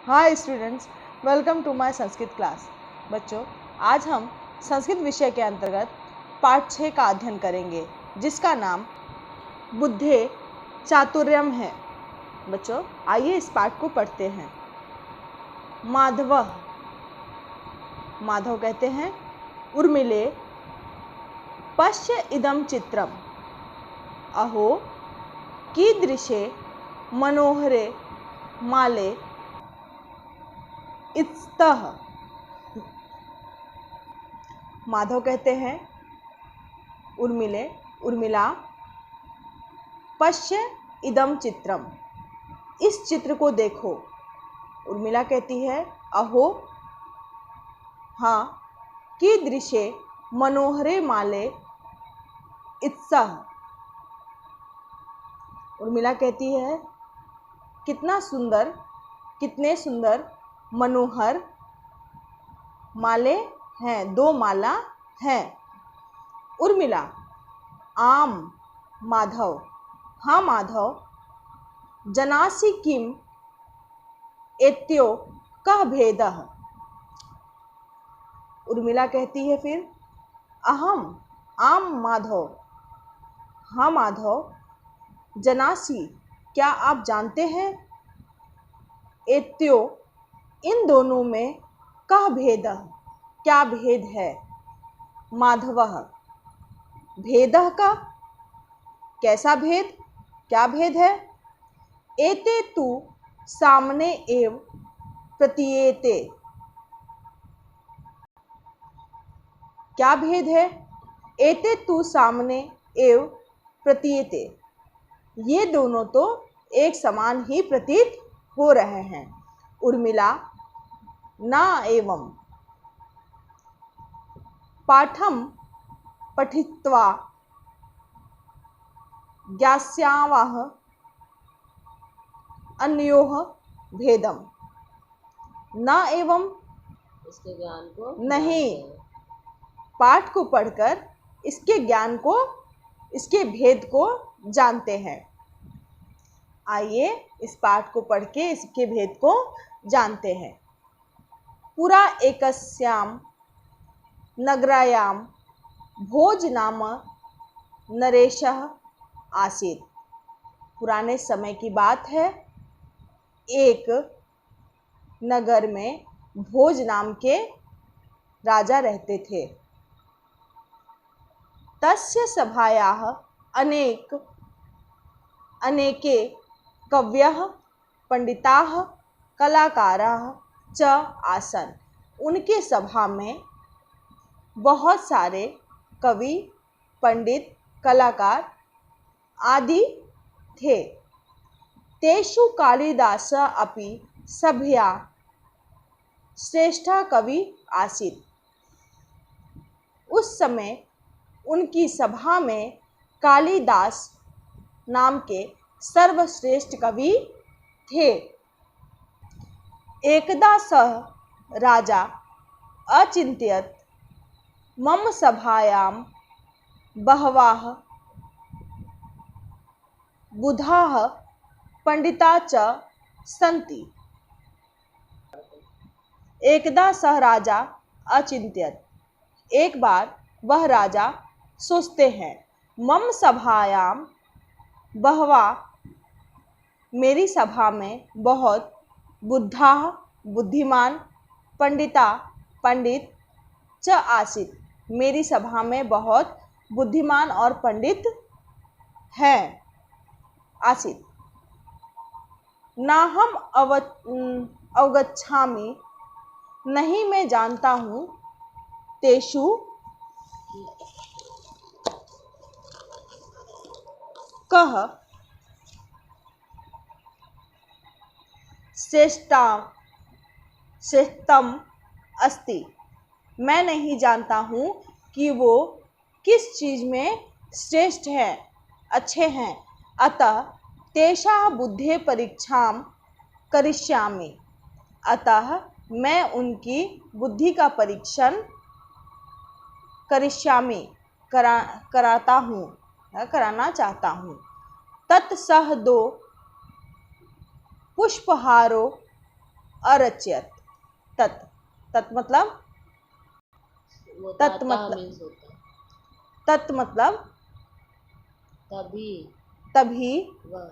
Hi students, welcome to my Sanskrit class. बच्चों, आज हम संस्कृत विषय के अंतर्गत पाठ 6 का अध्ययन करेंगे, जिसका नाम बुद्धे चातुर्यम है। बच्चों, आइए इस पाठ को पढ़ते हैं। माधव माधव कहते हैं, उर्मिले पश्य इदं चित्रम, अहो कीदृशे मनोहरे माले इत्स्तः। माधव कहते हैं, उर्मिला पश्य इदं चित्रम, इस चित्र को देखो। उर्मिला कहती है, अहो हाँ, कीदृशे मनोहरे माले इत्सः। उर्मिला कहती है, कितना सुंदर, कितने सुंदर मनोहर माले हैं, 2 माला हैं। उर्मिला आम माधव, हाँ माधव, जनासि किम एत्यो कः भेदः। उर्मिला कहती है फिर, अहम आम माधव, हाँ माधव, जनासि क्या आप जानते हैं, एत्यो इन दोनों में कः भेदः क्या भेद है। माधवः भेदः का कैसा भेद, क्या भेद है। एते तु सामने एव प्रतीयेते, क्या भेद है। एते तु सामने एव प्रतीयेते, ये दोनों तो एक समान ही प्रतीत हो रहे हैं। उर्मिला न एवं पाठम पठित्वा ज्ञास्यावः अन्योः भेदम। न एवं इसके ज्ञान को नहीं, पाठ को पढ़कर इसके ज्ञान को, इसके भेद को जानते हैं। आइए इस पाठ को पढ़ के इसके भेद को जानते हैं। पुरा एकस्याम नगरायाम भोज नाम नरेशः आसीत्। पुराने समय की बात है, एक नगर में भोज नाम के राजा रहते थे। तस्य सभायाः अनेके कवयः पंडिताः कलाकाराः च आसन्। उनके सभा में बहुत सारे कवि, पंडित, कलाकार आदि थे। तेषु कालिदासः अपि सभया श्रेष्ठः कवि आसीत्। उस समय उनकी सभा में कालिदास नाम के सर्वश्रेष्ठ कवि थे। एकदा सः राजा अचिंत्यत, मम सभायां बहवः बुधाः पंडिता च सन्ति। एकदा सः राजा अचिंत्यत, एक बार वह राजा सोचते हैं, मम सभायां बहवा, मेरी सभा में बहुत, बुद्धा बुद्धिमान, पंडिता पंडित, च आसीत्, मेरी सभा में बहुत बुद्धिमान और पंडित हैं, आसीत्। नाहम अवगच्छामि, नहीं मैं जानता हूँ, तेषु कः श्रेष्ठतम अस्ति, मैं नहीं जानता हूँ कि वो किस चीज़ में श्रेष्ठ हैं, अच्छे हैं। अतः तेषां बुद्धे परीक्षां करिष्यामि, अतः मैं उनकी बुद्धि का परीक्षण करिष्यामि, कराता हूँ, कराना चाहता हूँ। तत्सह 2 पुष्पहारो अरच्यत। तत् तत् मतलब वो तत् ताता मतलब मीन्स होता है। तत् मतलब तभी तभी वह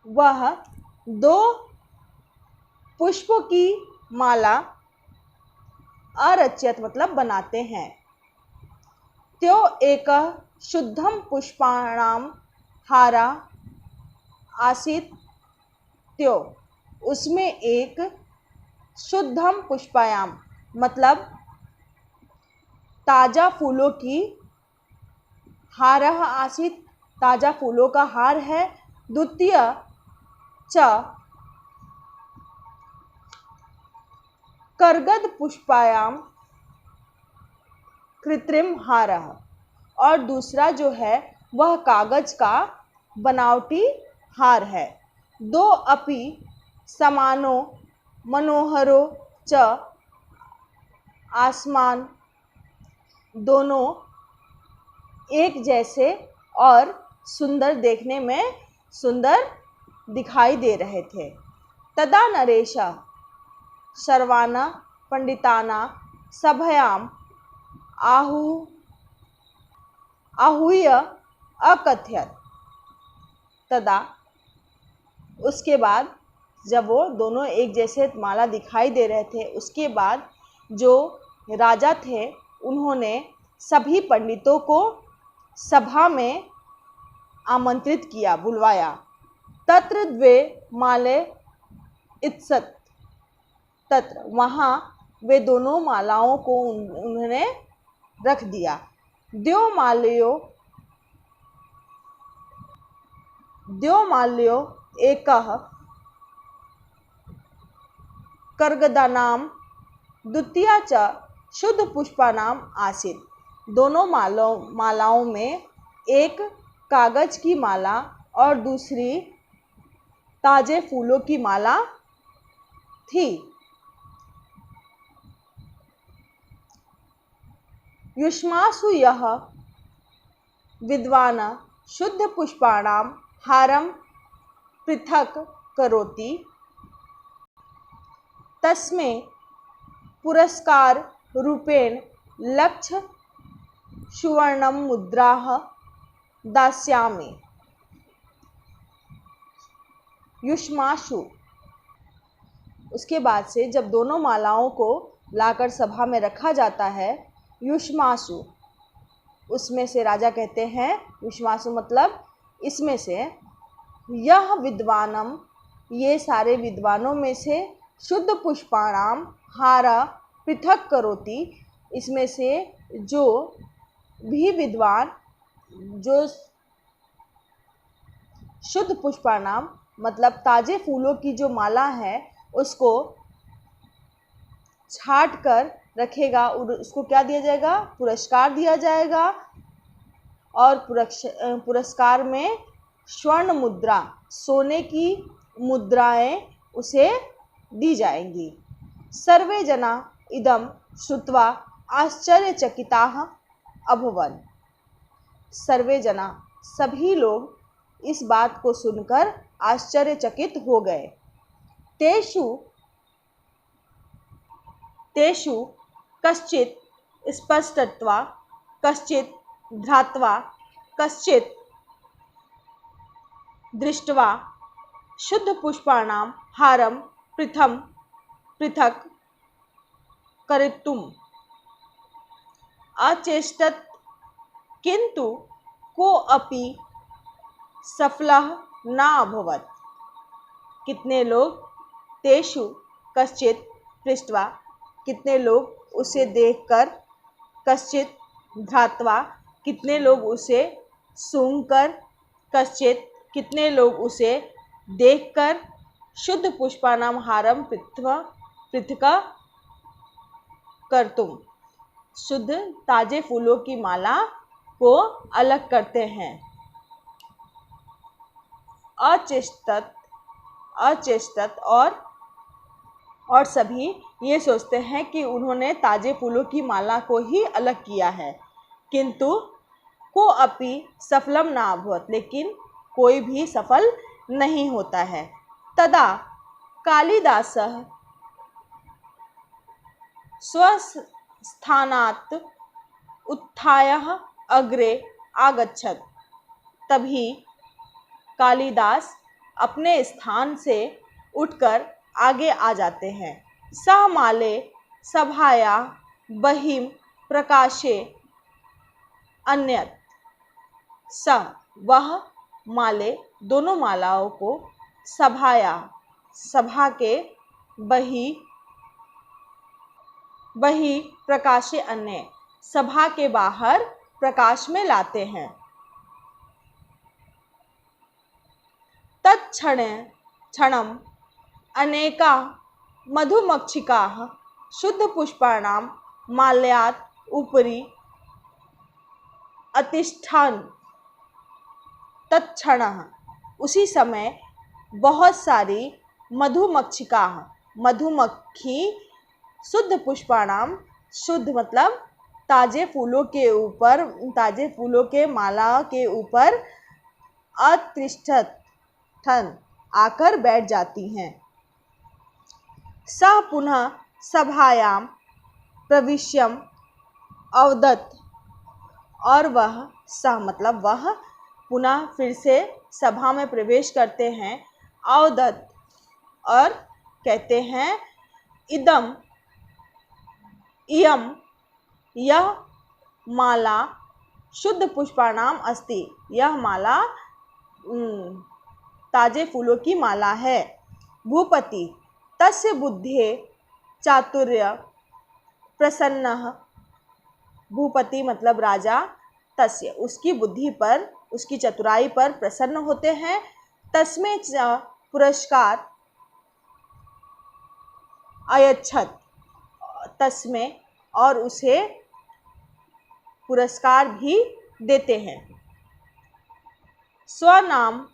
वह दो पुष्पों की माला अरच्यत मतलब बनाते हैं। त्यो एक शुद्धम पुष्पाणाम हारा आसीत। त्यो उसमें एक शुद्धम पुष्पायाम मतलब ताजा फूलों की हारः आसीत ताजा फूलों का हार है। द्वितीय च करगद पुष्पायाम कृत्रिम हारः और दूसरा जो है वह कागज का बनावटी हार है। दो अपि समानो मनोहरो च आसमान दोनों एक जैसे और सुंदर देखने में सुंदर दिखाई दे रहे थे। तदा नरेश सर्वाना पंडिताना सभयाम आहूय अकथयत। तदा उसके बाद जब वो दोनों एक जैसे माला दिखाई दे रहे थे उसके बाद जो राजा थे उन्होंने सभी पंडितों को सभा में आमंत्रित किया बुलवाया। तत्र द्वे माले इत्सत तत्र वहाँ वे दोनों मालाओं को उन्होंने रख दिया। द्यो माल्यो एकः कर्गदानाम द्वितीया च शुद्ध पुष्पानाम आसीत। दोनों मालाओं में एक कागज की माला और दूसरी ताजे फूलों की माला थी। युष्मासु यह विद्वान शुद्ध पुष्पाणाम हारम पृथक करोति तस्मै पुरस्कार रूपेण लक्ष सुवर्णम मुद्राः दास्यामि। युष्मासु उसके बाद से जब दोनों मालाओं को लाकर सभा में रखा जाता है युष्मासु उसमें से राजा कहते हैं युष्मासु मतलब इसमें से यह विद्वानम ये सारे विद्वानों में से शुद्ध पुष्पाणाम हारा पृथक करोति इसमें से जो भी विद्वान जो शुद्ध पुष्पाणाम मतलब ताजे फूलों की जो माला है उसको छाट कर रखेगा और उसको क्या दिया जाएगा पुरस्कार दिया जाएगा और पुरस्कार में स्वर्ण मुद्रा सोने की मुद्राएं उसे दी जाएंगी। सर्वे जना इदम श्रुत्वा आश्चर्यचकिताः अभवन्। सर्वे जना सभी लोग इस बात को सुनकर आश्चर्यचकित हो गए। तेषु कश्चित् स्पष्टत्वा कश्चित् ध्रात्वा कश्चित् दृष्ट्वा शुद्ध पुष्पाणां हारं पृथक करितुम् अचेष्टत् किन्तु कोऽपि सफलः न अभवत्। कितने लोग तेषु कश्चित् पृष्ट्वा कितने लोग उसे देखकर कश्चित् ध्रात्वा कितने लोग उसे सूंघकर कश्चित् कितने लोग उसे देखकर शुद्ध पुष्पानाम हारम पृथक कर्तुम शुद्ध ताजे फूलों की माला को अलग करते हैं। अचेष्टत और सभी ये सोचते हैं कि उन्होंने ताजे फूलों की माला को ही अलग किया है किंतु को अपि सफलम न अभवत् लेकिन कोई भी सफल नहीं होता है। तदा कालिदासः स्वस्थानात् उत्थाय अग्रे आगच्छत्। तभी कालिदास अपने स्थान से उठकर आगे आ जाते हैं। सः माले सभाया बहिं प्रकाशे अन्यत्। सः वह माले दोनों मालाओं को सभाया सभा के बही प्रकाशे अन्य सभा के बाहर प्रकाश में लाते हैं। तत्क्षणम् अनेका मधुमक्षिकाः शुद्धपुष्पाणां माल्यात् उपरि अतिष्ठन्। तत्क्षणः उसी समय बहुत सारी मधुमक्षिका मधुमक्खी शुद्ध पुष्पाणाम शुद्ध मतलब ताजे फूलों के माला के ऊपर अतिष्ठन् आकर बैठ जाती हैं। सः पुनः सभायां प्रविश्यम् अवदत् और वह सः मतलब वह पुनः फिर से सभा में प्रवेश करते हैं। अवदत् और कहते हैं इयं यह माला शुद्ध पुष्पाणाम अस्ति। यह माला ताजे फूलों की माला है। भूपति तस्य बुद्धे चातुर्य प्रसन्नः। भूपति मतलब राजा तस्य उसकी बुद्धि पर उसकी चतुराई पर प्रसन्न होते हैं। तस्मै च पुरस्कार अयच्छत्। तस्मै और उसे पुरस्कार भी देते हैं। स्वनाम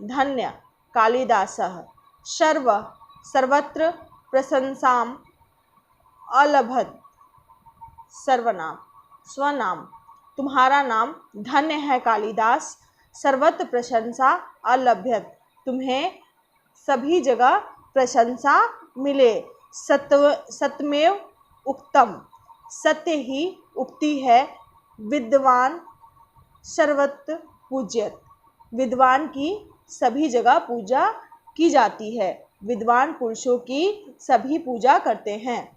धन्य कालिदासः सर्वत्र प्रशंसाम् अलभत्। स्वनाम तुम्हारा नाम धन्य है कालिदास, सर्वत्र प्रशंसा अलभ्यत तुम्हें सभी जगह प्रशंसा मिले। सत्यमेव उक्तम सत्य ही उक्ति है। विद्वान सर्वत्र पूज्यत विद्वान की सभी जगह पूजा की जाती है। विद्वान पुरुषों की सभी पूजा करते हैं।